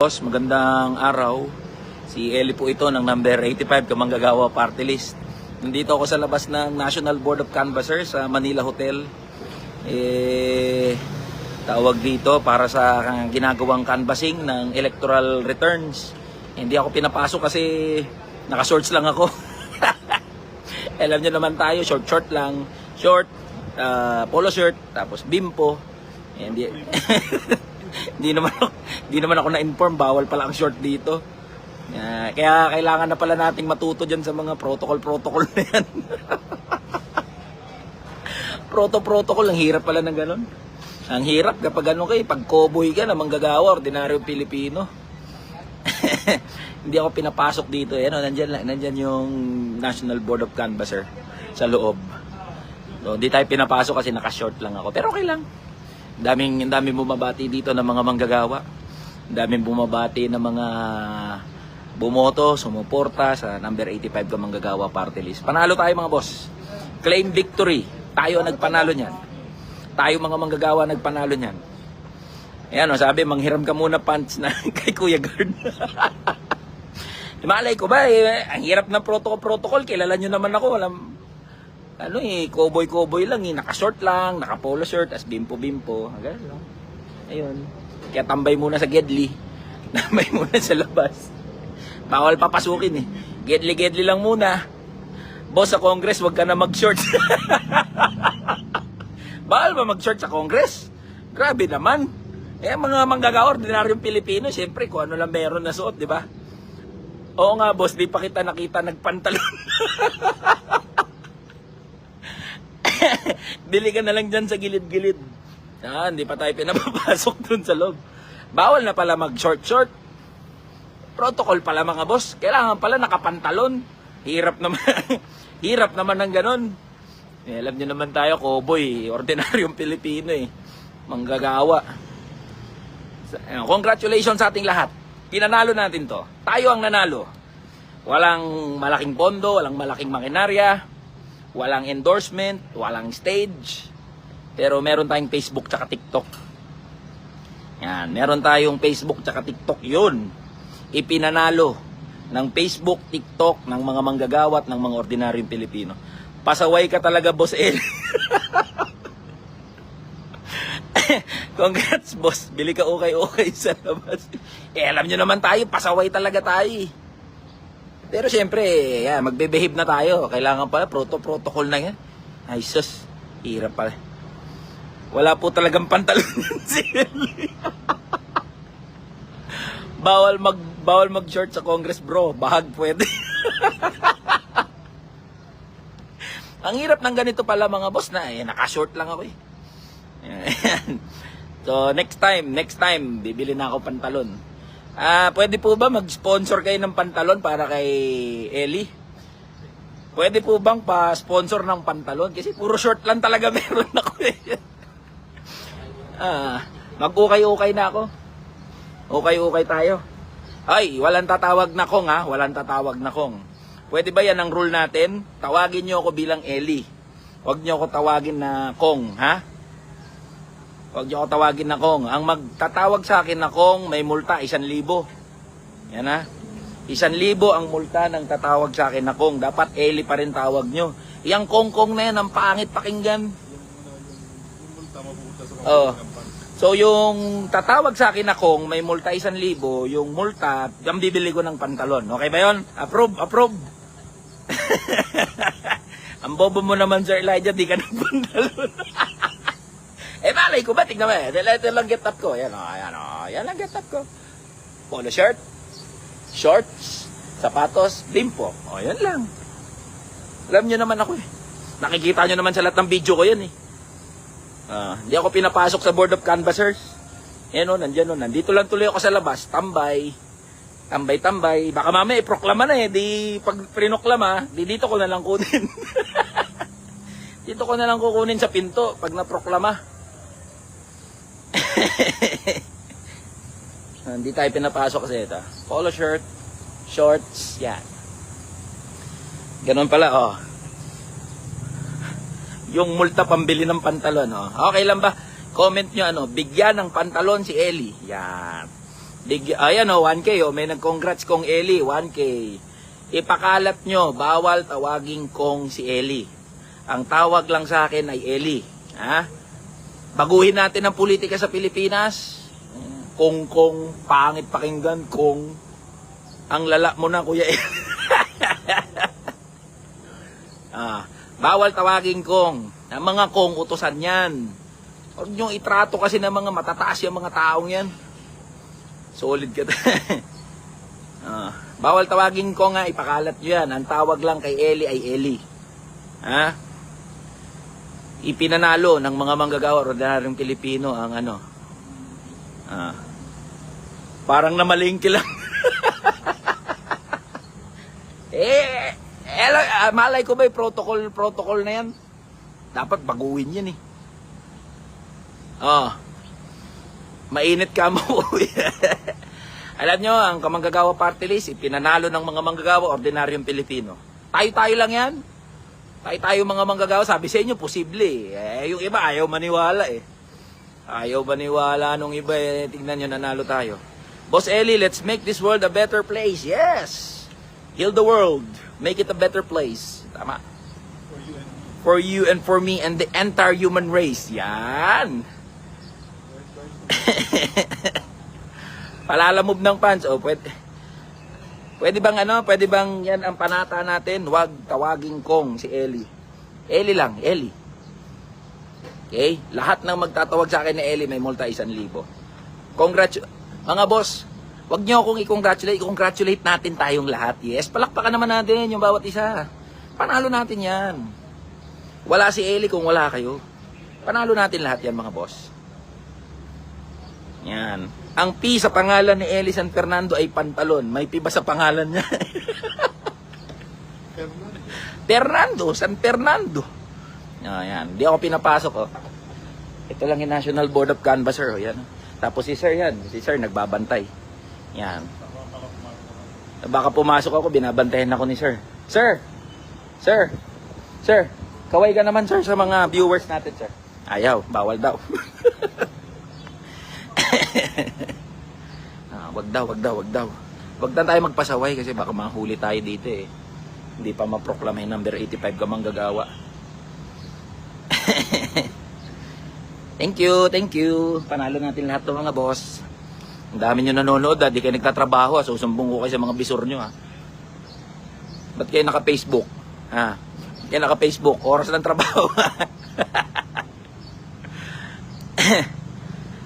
Boss, magandang araw. Si Eli po ito ng number 85 Kamanggagawa Party List. Nandito ako sa labas ng National Board of Canvassers sa Manila Hotel. Tawag dito para sa ginagawang canvassing ng electoral returns. Hindi ako pinapasok kasi naka-shorts lang ako. Alam nyo naman tayo, short lang. Short, polo shirt, tapos bimpo. Hindi Hindi naman ako na-inform, bawal pala ang short dito. Kaya kailangan na pala nating matuto dyan sa mga protocol na yan. Protocol, ang hirap pala ng ganon. Ang hirap kapag ano pag cowboy ka na manggagawa, ordinaryong Pilipino. Hindi ako pinapasok dito. Nandyan yung National Board of Canvasser sa loob. So, hindi tayo pinapasok kasi naka-short lang ako. Pero okay lang. Daming bumabati dito ng mga manggagawa. Daming bumabati ng mga bumoto, sumuporta sa number 85 Kamanggagawa Party List. Panalo tayo mga boss. Claim victory. Tayo nagpanalo niyan. Tayo mga manggagawa nagpanalo niyan. Ayan sabi, manghiram ka muna pants na kay Kuya Guard. Malay ko ba, ang hirap ng protocol. Kilala nyo naman ako. Cowboy lang naka-short lang, naka-polo shirt, as bimpo. Ayun. Kaya tambay muna sa Gedli. Tambay muna sa labas. Bawal papasukin Gedli lang muna. Boss, sa Congress, wag ka na mag-short. Bawal ba mag-short sa Congress? Grabe naman. Mga manggagawa, ordinaryong Pilipino, siyempre, kung ano lang meron na suot, di ba? Oo nga, boss, di pa kita nakita nagpantalon. Bili ka na lang dyan sa gilid-gilid. Hindi pa tayo pinapapasok dun sa loob. Bawal na pala mag-short. Protocol pala mga boss. Kailangan pala nakapantalon. Hirap naman ng ganon. Alam nyo naman tayo, cowboy. Ordinaryong Pilipino manggagawa. Congratulations sa ating lahat. Pinanalo natin to. Tayo ang nanalo. Walang malaking pondo, walang malaking makinarya, walang endorsement, walang stage. Pero meron tayong Facebook tsaka TikTok. Yan, meron tayong Facebook tsaka TikTok. Yun, ipinanalo ng Facebook, TikTok, ng mga manggagawa at ng mga ordinaryong Pilipino. Pasaway ka talaga, Boss El. Congrats, boss. Bili ka okay sa labas. Alam nyo naman tayo, pasaway talaga tayo. Pero syempre, magbe-behave na tayo. Kailangan pala, protocol na yan. Ay, sus. Hirap pala. Wala po talagang pantalon si Eli. Bawal mag-short sa Congress, bro. Bahag pwede. Ang hirap ng ganito pala mga boss na, naka-short lang ako So, next time, bibili na ako pantalon. Pwede po ba mag-sponsor kayo ng pantalon para kay Eli? Pwede po bang pa-sponsor ng pantalon? Kasi puro short lang talaga meron ako mag-ukay-ukay na ako. Okay tayo. Ay, walang tatawag na kong walang tatawag na kong. Pwede ba yan ang rule natin? Tawagin nyo ako bilang Eli. Huwag nyo ako tawagin na Kong, Huwag nyo ako tawagin na Kong. Ang magtatawag sa akin na Kong, may multa, 1,000. Yan 1,000 ang multa ng tatawag sa akin na Kong. Dapat Eli pa rin tawag nyo. Yang Kong na yan, ang pangit pakinggan. So yung tatawag sa akin na Kong, may multa 1,000. Yung multa, yung bibili ko ng pantalon. Okay ba yun? Approve. Ang bobo mo naman, Sir Elijah, di ka ng pantalon. Malay ko ba? Tignan mo Ito lang get up ko. Yan lang get up ko. Polo shirt, shorts, sapatos, bimpo. Yan lang. Alam nyo naman ako Nakikita nyo naman sa lahat ng video ko yan Hindi ako pinapasok sa Board of Canvassers. Nandyan Nandito lang tuloy ako sa labas. Tambay. Baka mamaya iproklama na Di pag prinoklama, dito ko na lang kunin. Dito ko na lang kukunin sa pinto pag naproklama. Hindi tayo pinapasok kasi ito. Polo shirt, shorts, yan. Ganun pala, Yung multa pambili ng pantalon, Okay lang ba? Comment nyo bigyan ng pantalon si Eli. Yan. Ayan o, 1K o. May nag-congrats kong Eli, 1K. Ipakalat nyo, bawal tawaging kong si Eli. Ang tawag lang sa akin ay Eli. Ha? Baguhin natin ang politika sa Pilipinas. Kung pangit pakinggan, kung ang lala mo na, Kuya Eli. Bawal tawaging kong. Ang mga kong utosan yan. Huwag nyo itrato kasi ng mga matataas yung mga taong yan. Solid ka. Bawal tawagin ko nga, ipakalat nyo yan. Ang tawag lang kay Eli ay Eli. Ha? Ipinanalo ng mga manggagawa, ordinaryong Pilipino ang ano. Parang namalingki lang. Malay ko ba yung protocol na yan? Dapat baguhin yan eh. Mainit ka mo. Alam nyo, ang kamanggagawa party list, ipinanalo ng mga manggagawa, ordinaryong Pilipino. Tayo-tayo lang yan. Tayo-tayo mga manggagawa, sabi sa inyo, posible. Yung iba, ayaw maniwala eh. Ayaw maniwala nung iba eh. Tingnan nyo, nanalo tayo. Boss Eli, let's make this world a better place. Yes! Heal the world. Make it a better place. Tama. For you and for me and the entire human race. Yan. Palalamove ng pants. Pwede bang pwede bang yan ang panata natin? Huwag tawaging kong si Eli. Eli lang, Eli. Okay? Lahat ng magtatawag sa akin na Eli may multa 1,000. Mga boss, huwag niyo akong i-congratulate natin tayong lahat. Yes, palakpakan naman natin yung bawat isa. Panalo natin yan. Wala si Eli kung wala kayo. Panalo natin lahat yan, mga boss. Yan. Ang P sa pangalan ni Eli San Fernando ay pantalon. May P ba sa pangalan niya? Fernando, San Fernando. Yan. Di ako pinapasok, oh. Ito lang yung National Board of Canvasser, oh. Yan. Tapos si Sir yan. Si Sir nagbabantay. Yan. Baka pumasok ako, binabantayan ako ni Sir. Sir! Sir! Sir! Kaway ka naman, sir, sa mga viewers natin, sir. Ayaw, bawal daw. Wag daw. Wag na tayo magpasaway kasi baka mahuli tayo dito eh. Hindi pa maproklama yung number 85 ka manggagawa. Thank you. Panalo natin lahat ng mga boss. Ang dami nyo nanonood, di kayo nagtatrabaho. Susumbong ko kayo sa mga bisor nyo. Ba't kayo naka-Facebook? Yan, naka-Facebook. Oras ng trabaho.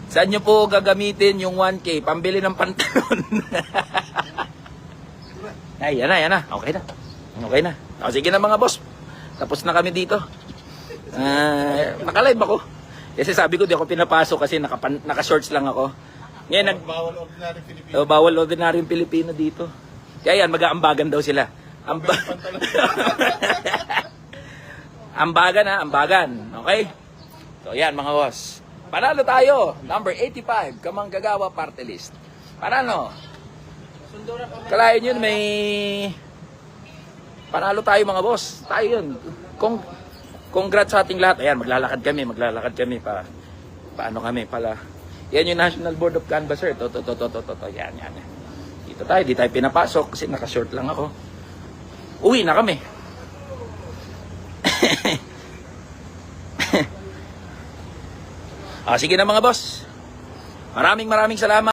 Saan nyo po gagamitin yung 1K? Pambili ng pantalon. Ay, yan na. Okay na. Sige na mga boss. Tapos na kami dito. Naka-live ako. Kasi sabi ko, di ako pinapasok kasi naka-shorts lang ako. Ngayon, bawal ordinaryong Pilipino dito. Kaya yan, mag-aambagan daw sila. Ambagan. Okay? So, yan mga boss. Panalo tayo. Number 85, Kamanggagawa Party List. Panalo. Kalahin yun, may... Panalo tayo mga boss. Tayo yun. Congrats sa ating lahat. Ayan, maglalakad kami. Paano kami? Yan yung National Board of Canvasser. To. Yan. Dito tayo, di tayo pinapasok kasi naka-short lang ako. Uwi na kami. Sige na mga boss. Maraming salamat.